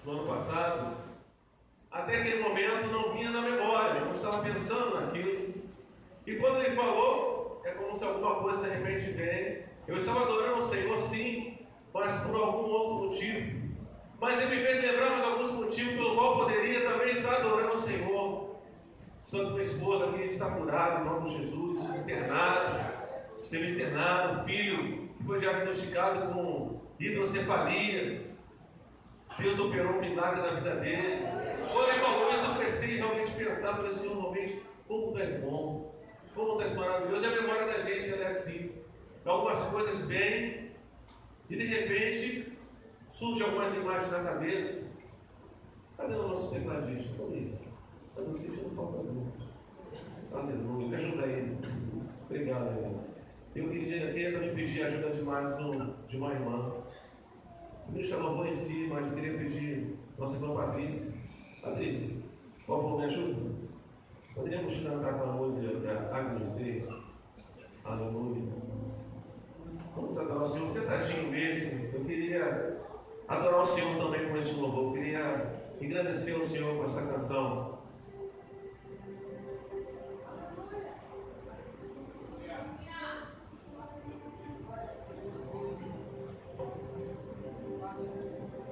no ano passado, até aquele momento não vinha na memória, eu não estava pensando naquilo. E quando ele falou, é como se alguma coisa de repente vem. Eu estava adorando o Senhor, sim, mas por algum outro motivo. Mas ele me fez lembrar mais alguns motivos pelo qual poderia também estar adorando o Senhor. Estou com minha esposa aqui, está curada em nome de Jesus, esteve internado, filho que foi diagnosticado com hidrocefalia. Deus operou um milagre na vida dele. Quando ele falou isso, eu comecei realmente a pensar, falei, Senhor, realmente, como tu és bom, como tu és maravilhoso. E a memória da gente, ela é assim. Algumas coisas vêm e de repente surgem algumas imagens na cabeça. Cadê o nosso tecladista? Está me sentindo faltador. Aleluia, me ajuda aí. Obrigado, irmão. Eu queria também pedir a ajuda de uma irmã. O ministro louvor em si, mas eu queria pedir nossa irmã Patrícia. Patrícia, por favor, me ajuda? Poderíamos cantar com a música Agnus Dei? Aleluia. Vamos adorar o Senhor sentadinho mesmo. Eu queria adorar o Senhor também com esse louvor. Eu queria engrandecer o Senhor com essa canção.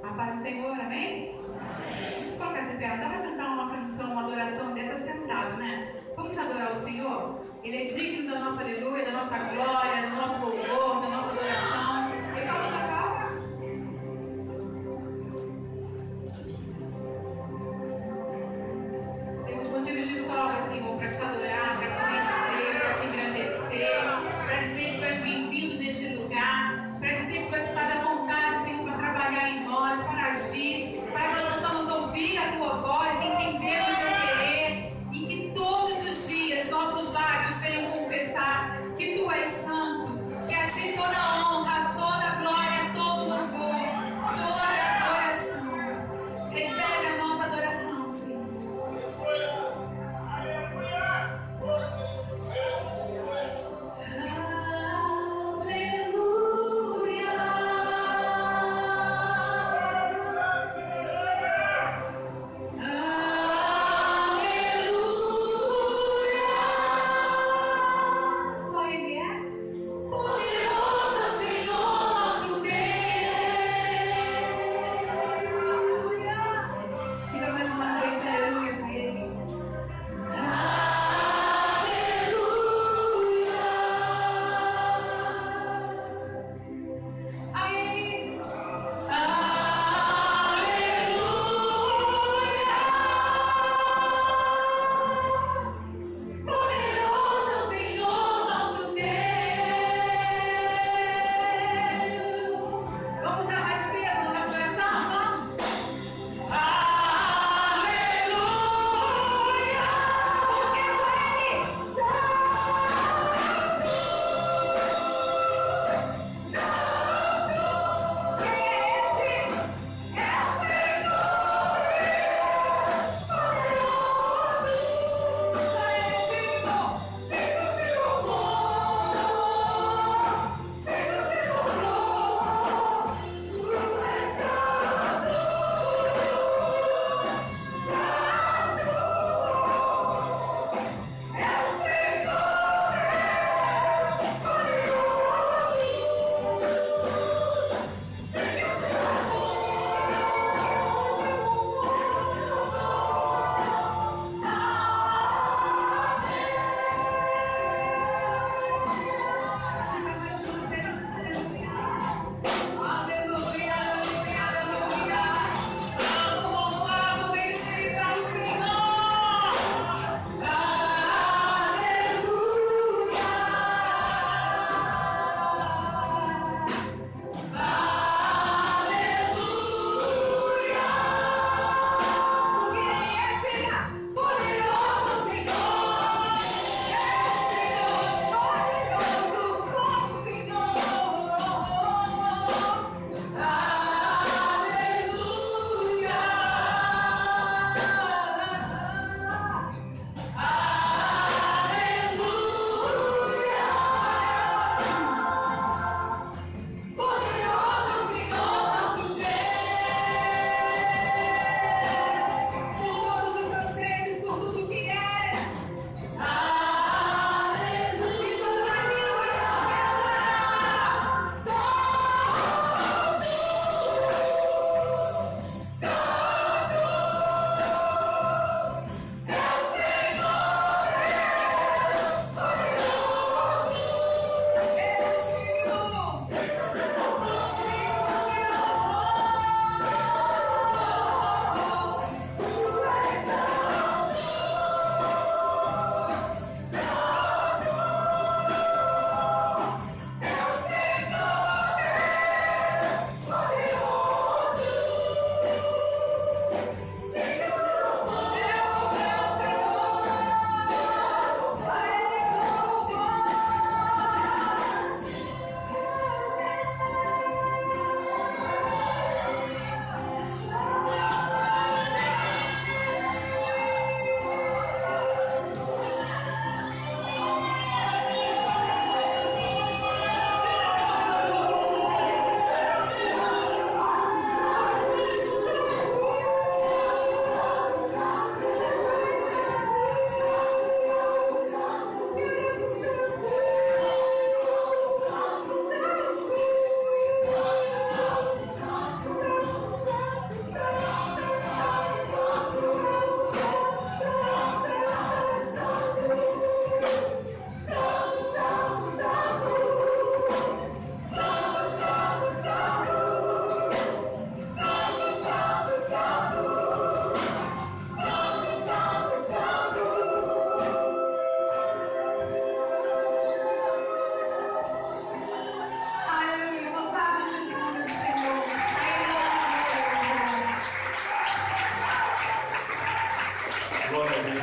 A paz do Senhor, amém? Vamos colocar de pé. Dá para cantar uma canção, uma adoração dessa sentado, né? Vamos adorar o Senhor? Ele é digno da nossa aleluia, da nossa glória, do nosso louvor, da nossa adoração. Pessoal, na calma. Temos motivos de sobra, Senhor, para te adorar, para te bendizer, para te engrandecer, para dizer que tu és bem-vindo neste lugar, para dizer que tu estás à vontade, Senhor, para trabalhar em nós, para agir, para que nós possamos ouvir a tua voz, entender o teu querer e que todos os dias nossos lábios venham confessar que tu és santo, que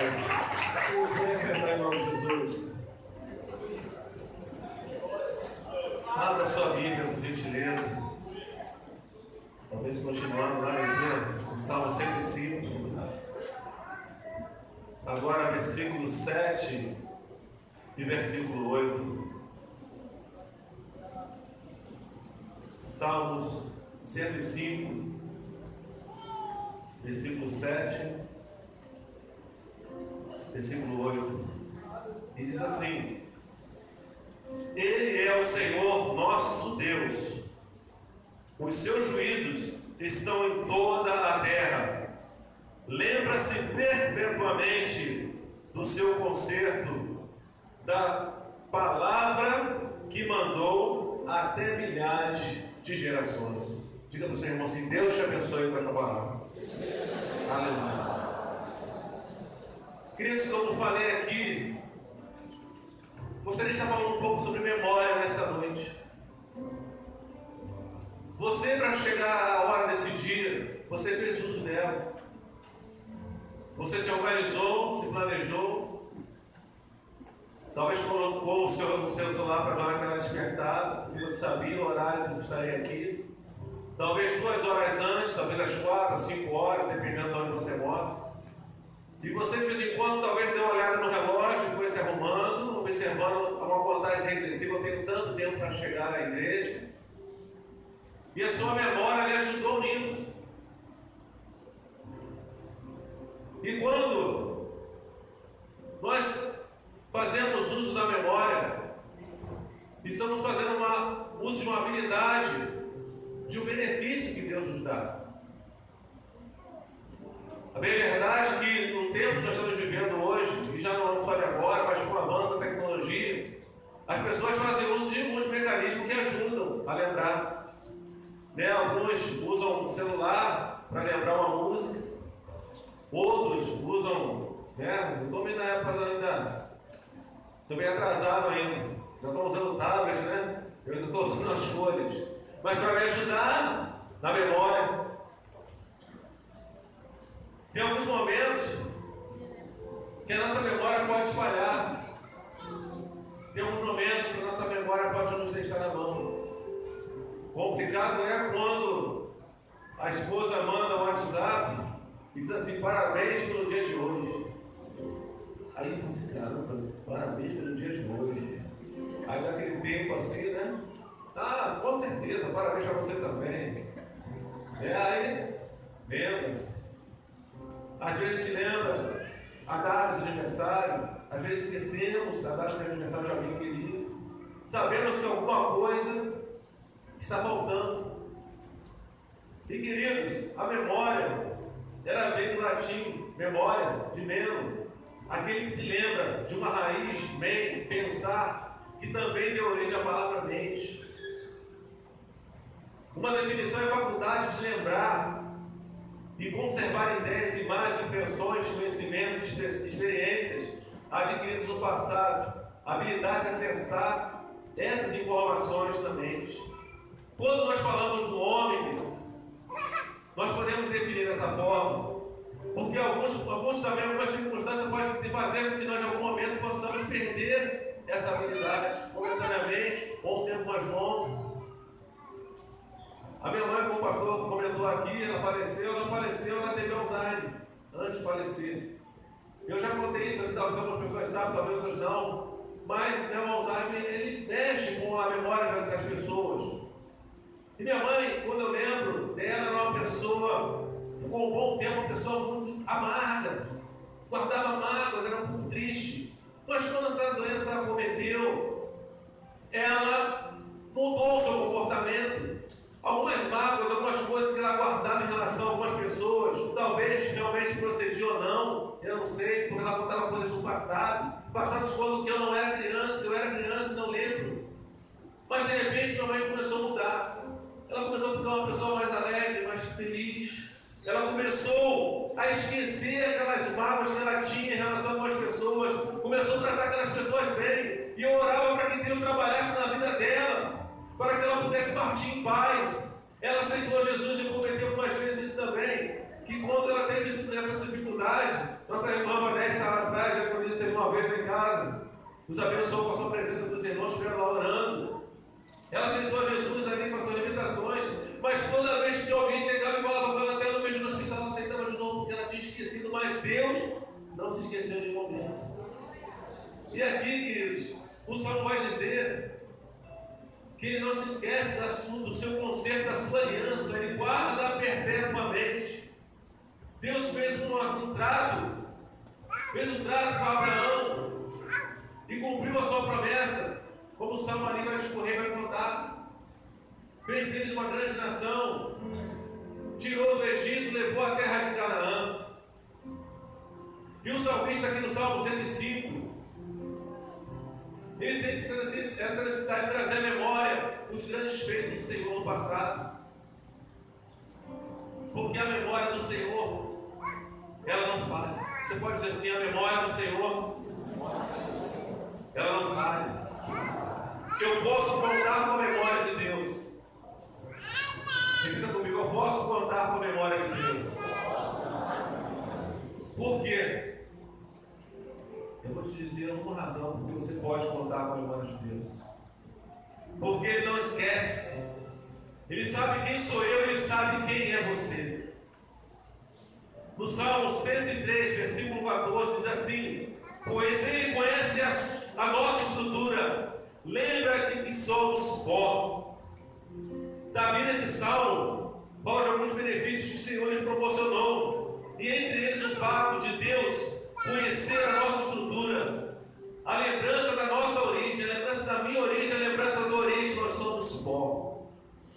irmãos. Vamos sentar em nome de Jesus. Abra sua Bíblia, por gentileza. Talvez continuando na leitura, no Salmo 105. Agora, versículo 7 e versículo 8. Salmos 105, versículo 7, versículo 8. E diz assim: Ele é o Senhor nosso Deus, os seus juízos estão em toda a terra. Lembra-se perpetuamente do seu conserto, da palavra que mandou até milhares de gerações. Diga para o seu irmão assim: Deus te abençoe com essa palavra. Aleluia. Queridos, como falei aqui, gostaria de falar um pouco sobre memória nessa noite. Você, para chegar à hora desse dia, você fez uso dela. Você se organizou, se planejou. Talvez colocou o seu celular para dar aquela despertada, porque você sabia o horário que você estaria aqui. Talvez 2 horas antes, talvez às 4, 5 horas, dependendo de onde você mora. E você de vez em quando talvez dê uma olhada no relógio, foi se arrumando, observando uma contagem regressiva, eu tenho tanto tempo para chegar à igreja. E a sua memória lhe ajudou nisso. E quando nós fazemos uso da memória, estamos fazendo uso de uma habilidade, de um benefício que Deus nos dá. A bem verdade que no tempo que nós estamos vivendo hoje, e já não só de agora, mas com o avanço da tecnologia, as pessoas fazem uso de alguns mecanismos que ajudam a lembrar. Alguns usam o celular para lembrar uma música, outros usam, não estou bem na época ainda, estou bem atrasado ainda, já estou usando tablets, eu ainda estou usando as folhas, mas para me ajudar na memória. Tem alguns momentos que a nossa memória pode falhar. Tem alguns momentos que a nossa memória pode nos deixar na mão. Complicado é quando a esposa manda um WhatsApp e diz assim: parabéns pelo dia de hoje. Aí eu falo assim: caramba, parabéns pelo dia de hoje. Aí naquele tempo assim, Ah, com certeza, parabéns para você também. Aí, lembra-se. Às vezes se lembra a data de aniversário, às vezes esquecemos a data de aniversário de alguém querido. Sabemos que alguma coisa está faltando. E queridos, a memória, ela vem do latim, memória, de memo, aquele que se lembra de uma raiz, mem, pensar, que também deu origem à palavra mente. Uma definição é a faculdade de lembrar e conservar ideias, imagens, impressões, conhecimentos, experiências adquiridos no passado, a habilidade de acessar essas informações na mente. Quando nós falamos do homem, nós podemos definir dessa forma, porque algumas circunstâncias podem fazer com que nós, em algum momento, possamos perder essa habilidade, momentaneamente, ou um tempo mais longo. A minha mãe, como o pastor comentou aqui, ela faleceu, ela teve Alzheimer, antes de falecer. Eu já contei isso, talvez algumas pessoas sabem, talvez outras não, mas o Alzheimer, ele mexe com a memória das pessoas. E minha mãe, quando eu lembro dela, era uma pessoa, ficou um bom tempo, uma pessoa muito amarga, guardava mágoas, era um pouco triste. Mas quando essa doença acometeu, ela mudou o seu comportamento. Algumas mágoas, algumas coisas que ela guardava em relação a algumas pessoas, talvez realmente procediam ou não, eu não sei, porque ela contava coisas do passado, passados quando eu não era criança, eu era criança e não lembro. Mas de repente minha mãe começou a mudar. Ela começou a ficar uma pessoa mais alegre, mais feliz. Ela começou a esquecer aquelas mágoas que ela tinha em relação a algumas pessoas, começou a tratar aquelas pessoas bem, e eu orava para que Deus trabalhasse na vida dela, para que ela pudesse partir em paz. Ela aceitou Jesus e cometeu algumas vezes isso também, que quando ela teve essa dificuldade, nossa irmã Vanessa estava nos abençoou com a sua presença dos irmãos que estiveram lá orando. Ela aceitou Jesus ali com as suas limitações, mas toda vez que alguém chegava e falava para ela, até no mesmo hospital, ela aceitava de novo, porque ela tinha esquecido, mas Deus não se esqueceu em nenhum momento. E aqui, queridos, o Salmo vai dizer que ele não se esquece do seu conserto, da sua aliança, ele guarda perpetuamente. Deus fez um trato com Abraão e cumpriu a sua promessa, como o Salmo ali vai discorrer, vai contar. Fez deles uma grande nação, tirou do Egito, levou à terra de Canaã. E o salmista aqui no Salmo 105, ele sente essa necessidade de trazer à memória os grandes feitos do Senhor no passado. Porque a memória do Senhor, ela não falha. Você pode dizer assim, a memória do Senhor, ela não falha. Eu posso contar com a memória de Deus. Repita comigo, eu posso contar com a memória de Deus. Por quê? Eu vou te dizer uma razão porque você pode contar com a memória de Deus. Porque Ele não esquece. Ele sabe quem sou eu, Ele sabe quem é você. No Salmo 103, versículo 14, diz assim: pois Ele conhece a nossa estrutura, lembra-te que somos pó. Davi, nesse salmo, fala de alguns benefícios que o Senhor lhes proporcionou, e entre eles o fato de Deus conhecer a nossa estrutura, a lembrança da nossa origem, a lembrança da minha origem, a lembrança da origem, nós somos pó.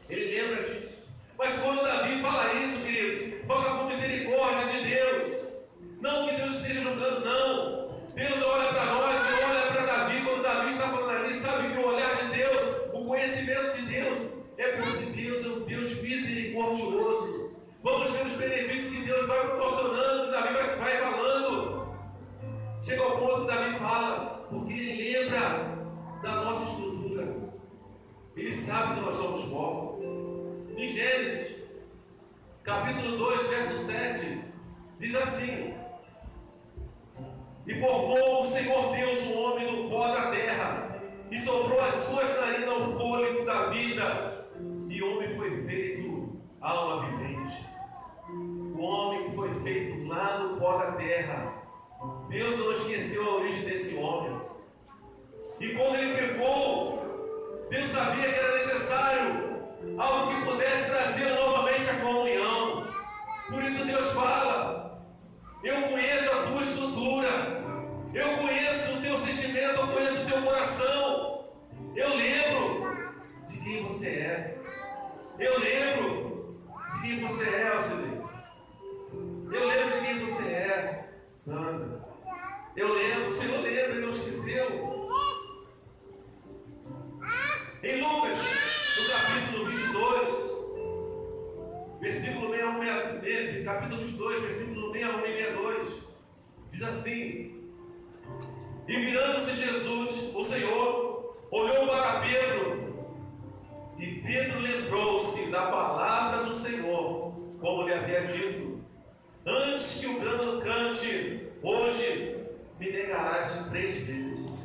Ele lembra disso. Mas quando Davi fala isso, queridos, fala com misericórdia de Deus. Não que Deus esteja julgando, não. Deus olha para nós e olha para Davi. Quando Davi está falando ali, sabe que o olhar de Deus, o conhecimento de Deus, é porque Deus é um Deus misericordioso. Vamos ver os benefícios que Deus vai proporcionando, que Davi vai falando. Chega ao ponto que Davi fala, porque ele lembra da nossa estrutura. Ele sabe que nós somos pó. Em Gênesis, capítulo 2, verso 7, diz assim: e formou o Senhor Deus o homem do pó da terra, e soprou as suas narinas o fôlego da vida, e o homem foi feito alma vivente. O homem que foi feito lá no pó da terra, Deus não esqueceu a origem desse homem. E quando ele pecou, Deus sabia que era necessário algo que pudesse trazer novamente a comunhão. Por isso Deus fala: eu conheço a tua estrutura, eu conheço o teu sentimento, eu conheço o teu coração. Eu lembro de quem você é. Eu lembro de quem você é, Alcide. Eu lembro de quem você é, Sandra. Eu lembro, o Senhor lembra, Ele não esqueceu. Em Lucas, no capítulo 22, versículo 61, capítulo 22, versículo 61 e 62, diz assim: e virando-se Jesus, o Senhor, olhou para Pedro, e Pedro lembrou-se da palavra do Senhor, como lhe havia dito: antes que o galo cante, hoje me negarás 3 vezes.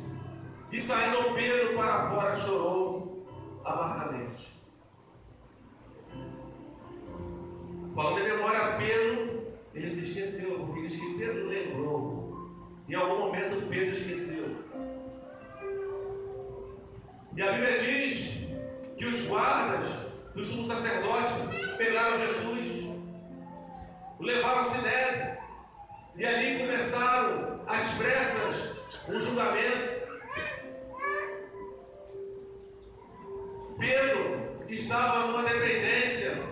E saindo Pedro para fora, chorou amargamente. Falando de memória, Pedro, ele se esqueceu, porque diz que Pedro lembrou. Em algum momento Pedro esqueceu. E a Bíblia diz que os guardas dos sumos sacerdotes pegaram Jesus, o levaram ao Sinédrio, e ali começaram às pressas um julgamento. Pedro estava numa dependência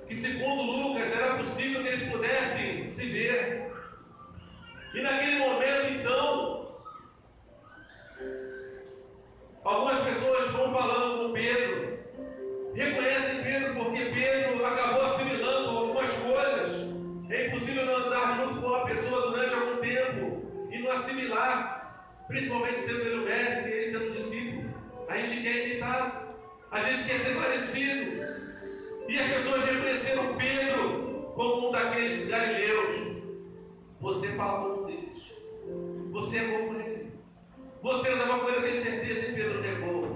que, segundo Lucas, era possível que eles pudessem se ver. E naquele momento, então, algumas pessoas vão falando com Pedro, reconhecem Pedro, porque Pedro acabou assimilando algumas coisas. É impossível não andar junto com uma pessoa durante algum tempo e não assimilar, principalmente sendo ele o mestre e ele sendo o discípulo. A gente quer imitar, a gente quer ser parecido. E as pessoas reconheceram Pedro como um daqueles galileus. Você fala como um deles, você é como ele. Você não estava com ele, eu tenho certeza que Pedro negou.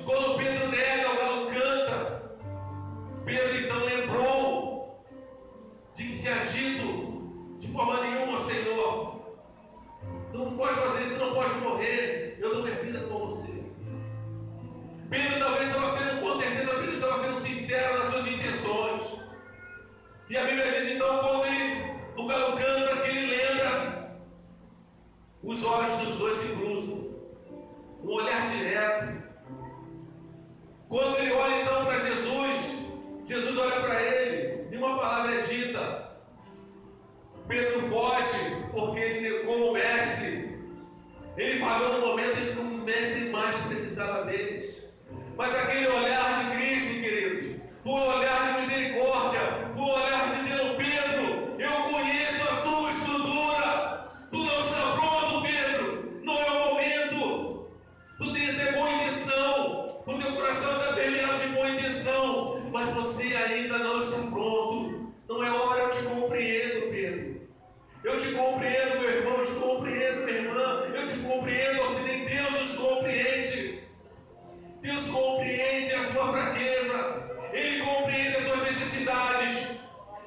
Quando Pedro nega, o galo canta. Pedro então lembrou de que tinha dito: de forma nenhuma, Senhor, tu não pode fazer isso, tu não pode morrer, eu dou minha vida com você. Pedro talvez estava sendo, com certeza, Pedro estava sendo sincero nas suas intenções. E a Bíblia diz então, quando o galo canta, que ele lembra, os olhos dos dois se cruzam, um olhar direto. Quando ele olha então para Jesus, Jesus olha para ele, e uma palavra é dita. Pedro foge, porque ele negou o mestre. Ele falou no momento em que o mestre mais precisava deles. Mas aquele olhar de Cristo, queridos, foi um olhar de misericórdia, foi um olhar dizendo: Pedro, eu conheço a tua estrutura, tu não está pronto, Pedro, não é o momento. Tu tem até boa intenção, o teu coração está terminado de boa intenção, mas você ainda não está pronto. Não é hora, eu te compreendo, Pedro. Eu te compreendo, meu irmão, eu te compreendo, minha irmã, eu te compreendo, auxílio. Deus nos compreende. Deus compreende a tua fraqueza, Ele compreende as tuas necessidades,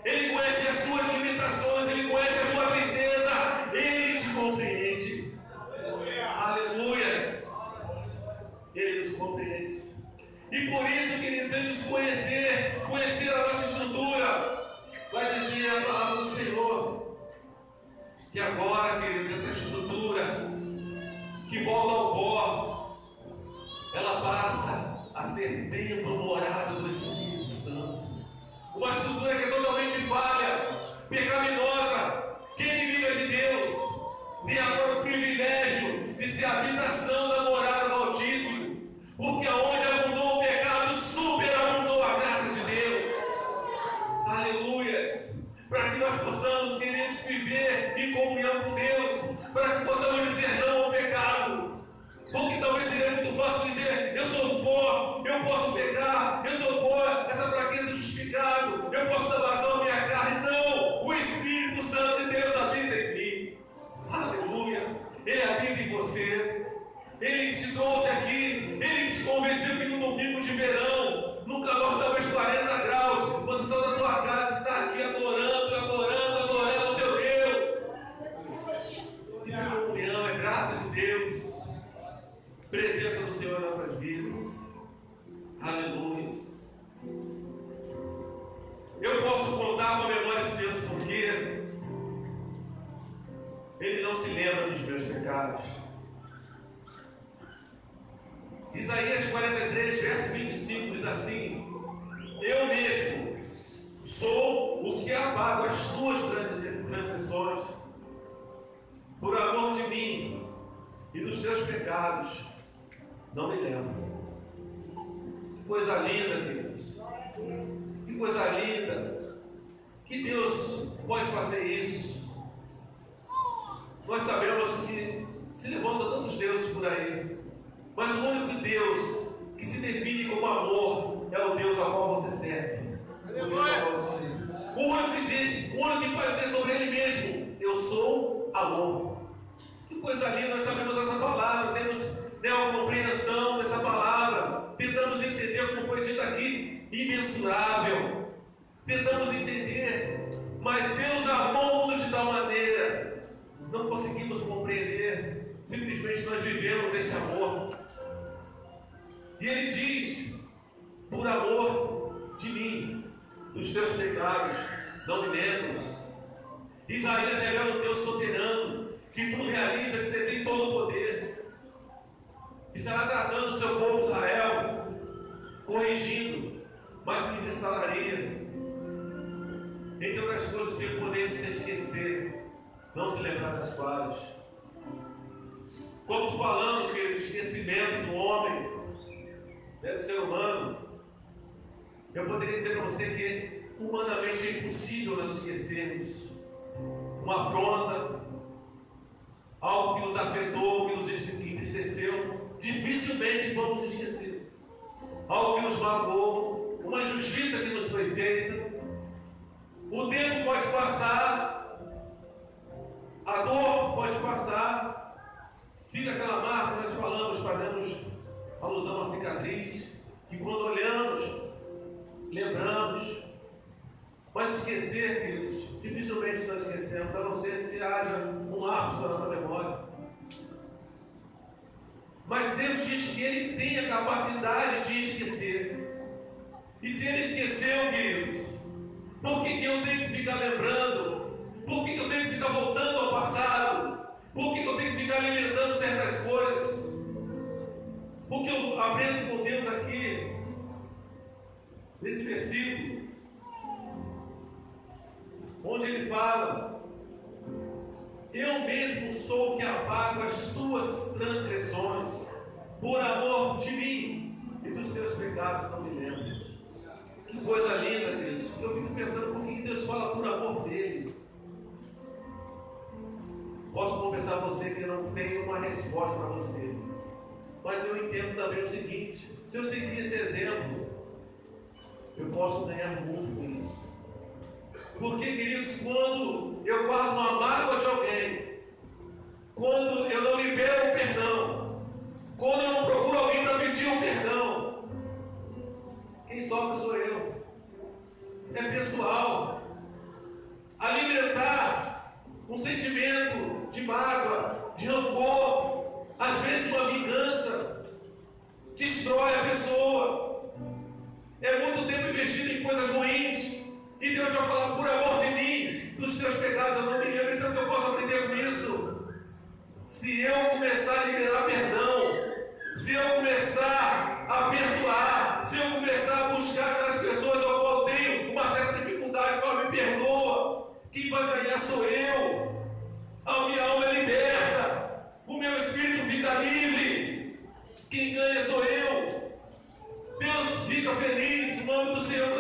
Ele conhece as tuas limitações, Ele conhece a tua tristeza, Ele te compreende. Aleluias! Ele nos compreende. E por isso, queridos, Ele nos conhecer a nossa estrutura, vai dizer a palavra do Senhor, que agora, queridos, essa estrutura que volta ao pó, ela passa a ser templo morada do Espírito Santo. Uma estrutura que é totalmente falha, pecaminosa, que é inimiga de Deus, tem agora o privilégio de ser a habitação da morada do Altíssimo, porque aonde abundou o pecado, superabundou a graça de Deus. Aleluias! Para que nós possamos, queridos, viver em comunhão com Deus, para que possamos dizer não ao pecado. Porque talvez seria muito fácil dizer: eu sou pó, eu posso pecar, eu sou pó, essa fraqueza é justificado, eu posso dar vazão à minha carne. Não, o Espírito Santo de Deus habita em mim. Aleluia! Ele habita em você. Ele te trouxe aqui, Ele te convenceu que no domingo de verão, no calor talvez 40 graus, você só da tua casa está aqui adorando, adorando, adorando o teu Deus. Isso é comunhão, é graça de Deus. Presença do Senhor em nossas vidas. Aleluia. Eu posso contar com a memória de Deus porque Ele não se lembra dos meus pecados. Isaías 43, verso 25 diz assim: eu mesmo sou o que apago as tuas transgressões, por amor de mim e dos teus pecados não me lembro. Que coisa linda, queridos. Que coisa linda. Que Deus pode fazer isso. Nós sabemos que se levantam tantos deuses por aí, mas o único Deus que se define como amor é o Deus ao qual você serve. O único que diz, o único que pode dizer sobre Ele mesmo: eu sou amor. Que coisa linda, nós sabemos essa palavra, temos uma compreensão dessa palavra, tentamos entender, como foi dito aqui, imensurável. Tentamos entender, mas Deus amou o mundo de tal maneira, não conseguimos compreender, simplesmente nós vivemos esse amor. E Ele diz: por amor de mim, dos teus pecados, não me lembro. Isaías revela o Deus soberano, que tudo realiza, que detém todo o poder. Estará tratando o seu povo Israel, corrigindo, mas universalaria. Entre outras coisas, tem o poder de se esquecer, não se lembrar das falhas. Quando falamos, querido, de esquecimento do homem, do ser humano, eu poderia dizer para você que humanamente é impossível nós esquecermos uma afronta, algo que nos afetou, que nos entristeceu. Dificilmente vamos esquecer algo que nos magoou, uma injustiça que nos foi feita. O tempo pode passar, a dor pode passar, fica aquela marca Mas esquecer, queridos, dificilmente nós esquecemos, a não ser se haja um lapso da nossa memória. Mas Deus diz que Ele tem a capacidade de esquecer. E se Ele esqueceu, queridos, por que eu tenho que ficar lembrando? Por que eu tenho que ficar voltando ao passado? Por que eu tenho que ficar alimentando certas coisas? O que eu aprendo com Deus aqui, nesse versículo, onde Ele fala: eu mesmo sou o que apago as tuas transgressões, por amor de mim, e dos teus pecados não me lembro. Que coisa linda, Deus. Eu fico pensando por que Deus fala por amor dele. Posso confessar a você que eu não tenho uma resposta para você, mas eu entendo também o seguinte: se eu seguir esse exemplo, eu posso ganhar muito com isso. Porque, queridos, quando eu guardo uma mágoa de alguém, quando eu não libero um perdão, quando eu não procuro alguém para pedir um perdão, quem sofre sou eu. É pessoal. Alimentar um sentimento de mágoa, de rancor, às vezes uma vingança, destrói a pessoa. É muito tempo investido em coisas ruins, e Deus vai falar: por amor de mim, dos teus pecados eu não me lembro. Então, que eu posso aprender com isso? Se eu começar a liberar perdão, se eu começar a perdoar, se eu começar a buscar aquelas pessoas ao qual eu tenho uma certa dificuldade, para me perdoa, quem vai ganhar sou eu. A minha alma é liberta, o meu espírito fica livre. Quem ganha sou eu. Deus fica feliz, o nome do Senhor